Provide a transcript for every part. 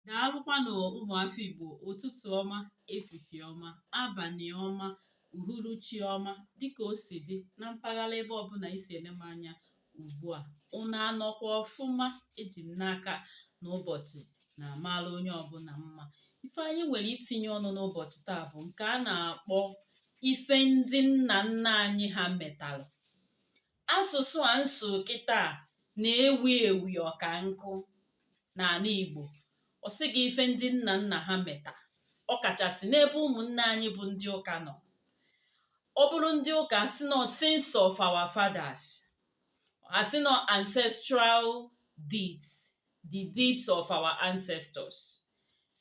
Daalụkwanụ ụmụafọ Igbo, ụtụtụ ọma, efifie ọma, abalị ọma, uhuruchi ọma, dịka o si dị na mpaghara ebe ọbụla isi ele m anya ugbu a. Unu anọkwa ọfụma? Eji m n'aka na ụbọchị na-amara onye ọbụla mma. Ife anyị nwere itinye ọnụ n'ụbọchị taa bụ nke a na-akpọ ife ndị nna nna anyị ha metalụ. Asụsụ a nso kịta na-ewi ewi ọka nkụ n'ala Igbo. Ọ sị gị ife ndị nna nna ha meta, ọ kachasị n'ebe ụmụnne anyị bụ ndị ụka nọ. Ọ bụrụ ndị ụka asị nọ sins of our fathers, asị nọ ancestral deeds, the deeds of our ancestors,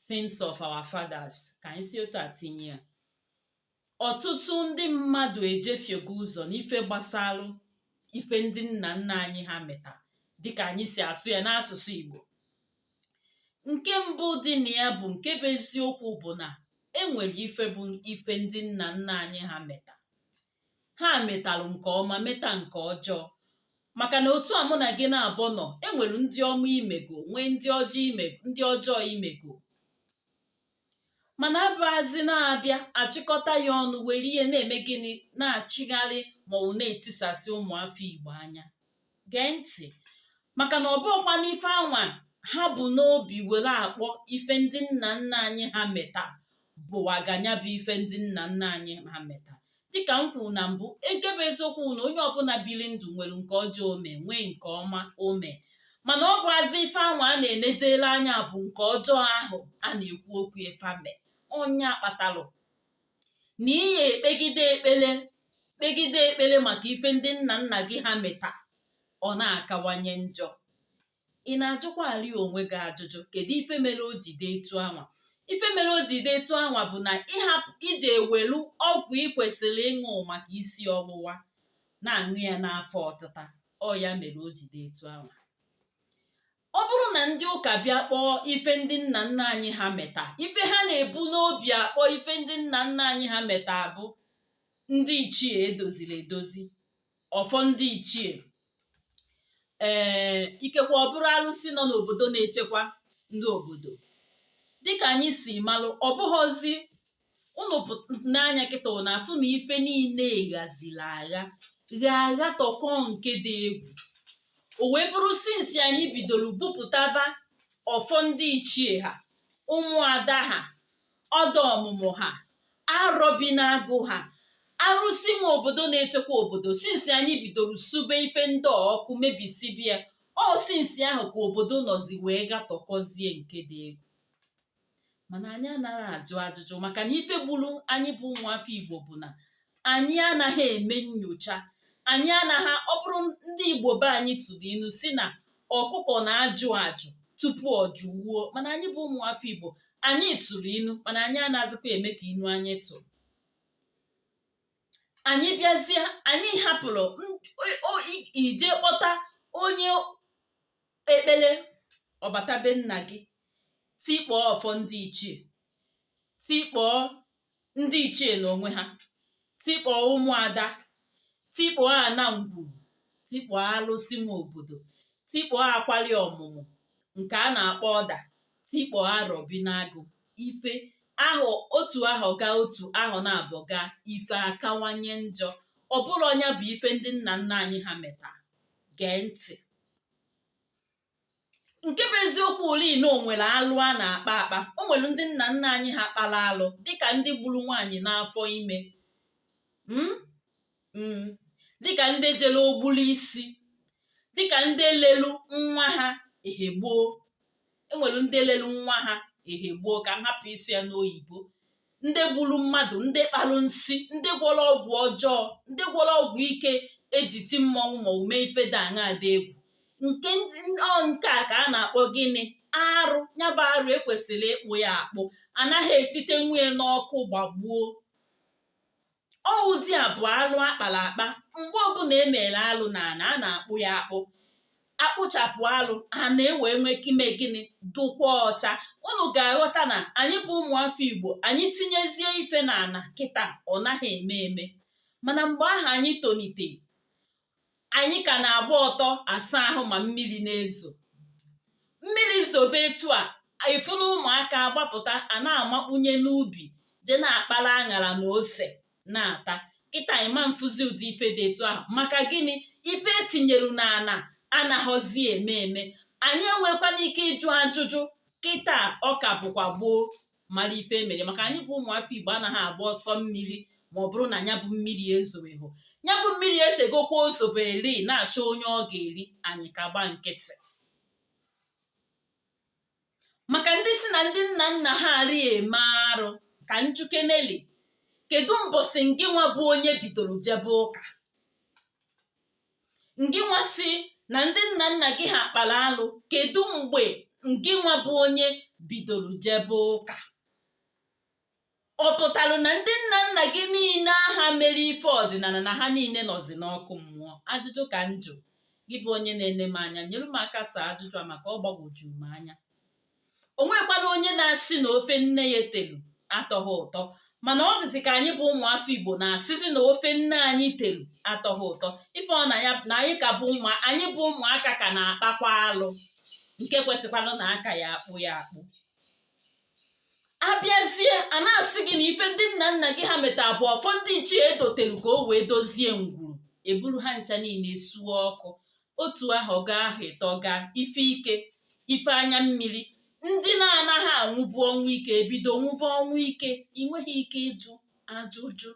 sins of our fathers, ka anyị si otu a tinye ya. Ọtụtụ ndị mmadụ ejefiego ụzọ n'ife gbasalụ ife ndị nna nna anyị ha meta dịka anyị si asụ ya n'asụsụ Igbo. Nke mbụ dị na ya bụ nke bụ eziokwu bụ na enwere ife bụ ife ndị nna nna anyị ha meta. Ha metalụ nke ọma, meta nke ọjọọ. Maka na otu a mụ na gị na-abụ nọ, enwere ndị ọma imego, nwee ndị ọjọọ imego. Mana abụazị na-abịa achịkọta ya ọnụ, were ihe na-eme gịnị, na-achịgharị maọbụ na-etisasị ụmụafọ Igbo anya. Gee ntị, maka na ọ bụrụkwa n'ife anwa ha bụ n'obi were akpọ ife ndị nna nna anyị ha meta bụwaganya bụ ife ndị nna nna anyị ha meta. Dịka m kwuru na mbụ, ebe bụ eziokwu na onye ọbụla biri ndụ nwere nke ọjọọ ome, nwee nke ọma ome. Mana ọ bụazị ife anwa a na-enejere anya bụ nke ọjọọ ahụ a na-ekwu okwu efame. Onye akpatalụ na ihe kpegide ekpere maka ife ndị nna nna gị ha meta, ọ na-akawanye njọ. Ị na-ajụkwa ali onwe gị ajụjụ, kedu ife mere o ji dị etu anwa? Ife mere o ji dị etu anwa bụ na ịhapụ ije ewelu ọgwụ ị kwesịrị ịṅụ maka isi ọwụwa na-aṅụ ya n'afọ ọtịta. Ọ ya mere o ji dị etu anwa. Ọ bụrụ na ndị ụka bịa kpọọ ife ndị nna nna anyị ha meta, ife ha na-ebu n'obi akpọ ife ndị nna nna anyị ha meta bụ ndị ichie edoziri edozi, ọfọ ndị ichie. Ikekwe ọ bụrụ arụsị nọ n'obodo na-echekwa ndị obodo. Dịka anyị si malụ, ọ bụghọzi unu n'anya kịta na afụ na ife niile ghaziri agha tọkọ nke dị egwu. O wee bụrụ sinsi anyị bidoro bupụtaba ọfọ ndị ichie ha, ụmụada ha, ọdọ ọmụmụ ha, arọ bi na-agụ ha, arụsị nwe obodo na-echekwa obodo. Sinsi anyị bidoro sube ife ndị ọkụ mebisibia, ọ sinsi ahụ ka obodo nọzi wee gatọkọzie nke dị egwu. Mana anyị anaghị ajụ ajụjụ, maka na ife gburu anyị bụ ụmụafọ Igbo bụ na anyị anaghị eme nnyocha. Anyị anaghị, ọ bụrụ ndị Igbo be anyị tụrụ ilu si na ọkụkọ na-ajụ ajụ tupu ọ jụwuo. Mana anyị bụ ụmụafọ Igbo, anyị tụrụ ilu, mana anyị anazikwa eme ka inu anyị tụrụ. Anyị bịazie, anyị hapụrụ ije kpọta onye ekpere, ọbata be nna gị, tikpọọ ọfọ ndị ichie, tikpọọ ndị ichie na onwe ha, tikpọọ ụmụada, tikpọọ ana ngwuru, tikpọọ alụsị nwe obodo, tikpọọ akwali ọmụmụ nke a na-akpọ ọda, tikpọọ arọ bi n'agụ. Ife ahụ otu ahụ gaa otu ahụ na-abụ gaa, ife akawanye njọ. Ọ bụrụ ọnya bụ ife ndị nna nna anyị ha meta. Gee ntị, nke bụ eziokwu uli na o nwere alụ a na-akpa akpa. O nwere ndị nna nna anyị ha kpara alụ, dịka ndị gburu nwaanyị n'afọ ime, dịka ndị jere ogbulu isi, dịka ndị lelu nwa ha ehegboo. Enwere ndị lelu nwa ha ehegboo, ka m hapụ isi ya n'oyibo. Ndị gburu mmadụ, ndị kparụ nsị, ndị gwọrọ ọgwụ ọjọọ, ndị gwọrọ ọgwụ ike eji ti mmọnwụ maọbụ mee ife dị aṅaa dị egwu. Nke a ka a na-akpọ gịnị? Arụ. Ya bụ arụ ekwesịrị ịkpụ ya akpụ, anaghị etite nwunye n'ọkụ gbagbuo. Ụdị a bụ alụ akpara akpa. Mgbe ọbụla emere alụ n'ala, a na-akpụ ya akpụ. Akpụchapụ alụ, ha na-ewe ime gịnị? Dụkwa ọcha. Unu ga-aghọta na anyị bụ ụmụafọ Igbo, anyị tinyezie ife n'ala kịta, ọ naghị eme. Mana mgbe ahụ anyị tonite, anyị ka na-agba ọtọ asa ahụ ma mmiri na-ezo. Mmiri zobe etu a, ifunu aka agbapụta a na-amakpunye n'ubi je na-akpara aṅara na ose na-ata. Kịta ịma mfụzi ụdị ife dị etu ahụ maka gịnị? Ife etinyeru n'ana anaghọzi eme. Anyị enwekwana ike ịjụ ajụjụ kịta. Ọka bụkwa gboo mara ife emere maka anyị bụ ụmụafọ Igbo anaghị agba ọsọ mmiri ma ọ bụrụ na ya bụ mmiri ezobeghị. Ya bụ mmiri etegokwa ozoberi na-achọ onye ọ ga-eri, anyị ka gba nkịtị. Maka ndị si na ndị nna nna ha arị eme arụ ka njukeneli, kedu mbọsị ngịnwa bụ onye bidoro jebe ụka? Ngịnwa si na ndị nna nna gị ha kpara alụ, kedu mgbe ngịnwa bụ onye bidoro jebe ụka? Ọ pụtara na ndị nna nna gị niile aha mere ife ọdịnala na ha niile nọzi n'ọkụ mmụọ? Ajụjụ ka njụ gị bụ onye na-ene m anya, nyere m aka saa ajụjụ a maka ọ gbagwojuru m anya. O nwekwana onye na-asị na ofe nne ya telu atọghị ụtọ, mana ọ dịzị ka anyị bụ ụmụafọ Igbo na-asịzi na ofe nne anyị telu atọghị ụtọ. Ife ọ na ya na anyị ka bụ anyị bụ ụmụaka ka na-akpakwa alụ nke kwesịkwara na aka ya akpụ ya akpụ. Abịazie a na-asị gị na ife ndị nna nna gị ha meta bụ ọfọ ndị ichie edotelu ka o wee dozie ngwuru, eburu ha ncha niile suo ọkụ. Otu ahụ gaa ahụ ịtọ gaa ife ike ife anya mmiri. Ndị na-anaghị anwụbu ọnwụ ike ebido nwụba ọnwụ ike, ị nweghị ike ịjụ ajụjụ.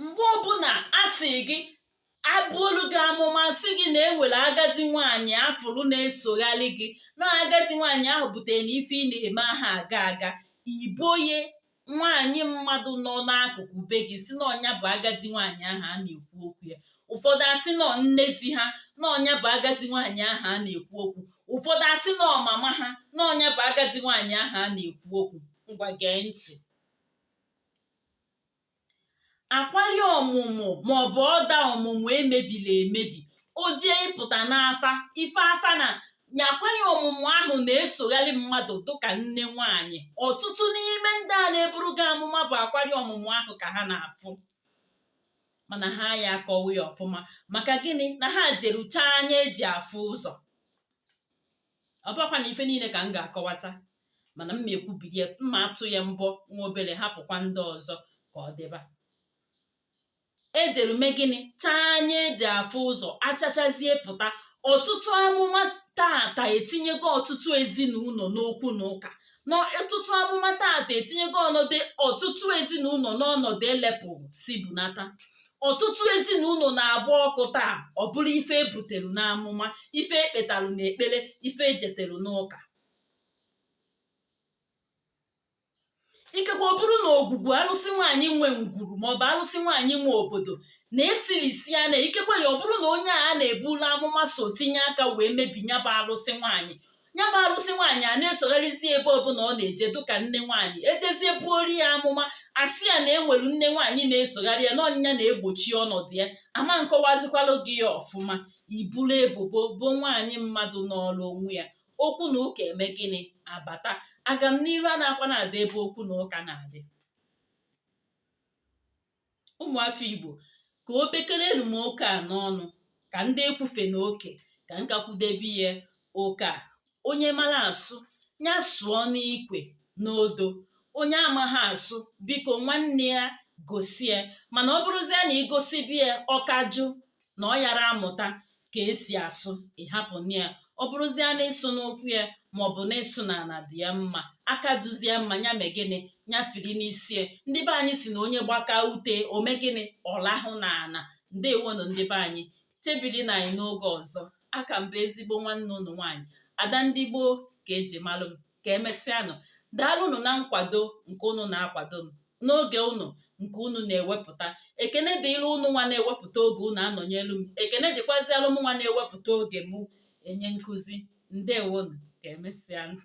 Mgbe ọbụla a sị gị abụolu gị amụma sị gị na ewere agadi nwaanyị afụrụ na-esogharị gị, na agadi nwaanyị ahụ butere na ife ị na-eme aha aga aga, iboye nwaanyị mmadụ nọ n'akụkụ be gị si na ọnya bụ agadi nwaanyị ahụ a na-ekwu okwu ya. Ụfọdụ asị nọ nne di ha na ọnya bụ agadi nwaanyị ahụ a na-ekwu okwu. Ụfọdụ asị nọ mama ha na ọnya bụ agadi nwaanyị ahụ a na-ekwu okwu. Ngwa gee ntị. Akwali ọmụmụ maọbụ ọda ọmụmụ emebili emebi, o jee ịpụta n'afa ife afa na nyakwali ọmụmụ ahụ na-esogharị mmadụ dịka nne nwaanyị. Ọtụtụ n'ime ndị a na-eburu gị amụma bụ akwali ọmụmụ ahụ ka ha na-afụ, mana ha ya akọwa ya ọfụma. Maka gịnị? Na ha jeruchaa anya eji afụ ụzọ. Ọ bụkwa na ife niile ka m ga-akọwata, mana m ekwubirie mma atụ ya mbọ nwa obere hapụkwa ndị ọzọ ka ọ dịba. Ejeru mee gịnị? Chaa anya eji afụ ụzọ, achachazie pụta. Ọtụtụ amụma tata etinyego ọtụtụ ezinụlọ n'okwu na ụka. Ọtụtụ amụma tata etinyego ọtụtụ ezinụlọ n'ọnọdụ elepụrụ si bunata. Ọtụtụ ezinụlọ na-agba ọkụ taa, ọ bụrụ ife ebuteru n'amụma, ife ekpetaru n'ekpere, ife ejeteru n'ụka. Ikekwe ọ bụrụ na ogwugwu alụsị nwaanyị nwe ngwuru maọbụ alụsị nwaanyị nwe obodo na-etirisi ya na ikekwe ọ bụrụ na onye a na-ebulu amụma so tinye aka wee mebi nyaba alụsị nwaanyị. Nyaba alụsị nwaanyị a na-esogharịzi ebe ọbụla ọ na-eje dịka nne nwaanyị. Ejezie buori ya amụma asị ya na enwere nne nwaanyị na-esogharị ya n'ọnyịnya na-egbochi ọnọdụ ya. Ama nkọwazikwalụ gị ya ọfụma, iburu ebubo bụ nwaanyị mmadụ n'ọrụ onwe ya. Okwu na ụka eme gịnị? Abata. Aga m n'iru a na-akwa na-adị ebe okwu na ụka na-adị. Ụmụafọ Igbo, ka o bekelenu m oke a n'ọnụ ka ndị ekwufe na oke ka nkakwudebe ihe oke a. Onye mara asụ ya sụọ n'ikwe n'odo, onye amaghị asụ biko nwanne ya gosi ya. Mana ọ bụrụzie na igosibi ya ọkajụ na ọ yara amụta ka esi asụ, ịhapụ ya. Ọ bụrụzie na ịsụ n'okwu ya maọbụ na ịsụ n'ala dị ya mma, aka duzie mma, ya mee gịnị? Ya firi n'isi ya. Ndị be anyị si na onye gbaka ute ome gịnị? Ọlahụ n'ala. Ndewonu ndị be anyị, chebiri na anyị n'oge ọzọ. Aka m bụ ezigbo nwanne unu nwaanyị Ada ndị Gboo ka eji malụ m. Ka emesịanụ, daalụnụ na nkwado nke unu na-akwado m n'oge unu nke unu na-ewepụta. Ekene dịịrị unu nwa na-ewepụta oge unu anọnyelu m. Ekene dịkwazialụ m nwa na-ewepụta oge mụ enye nkụzi. Ndewonu, ka emesịanụ.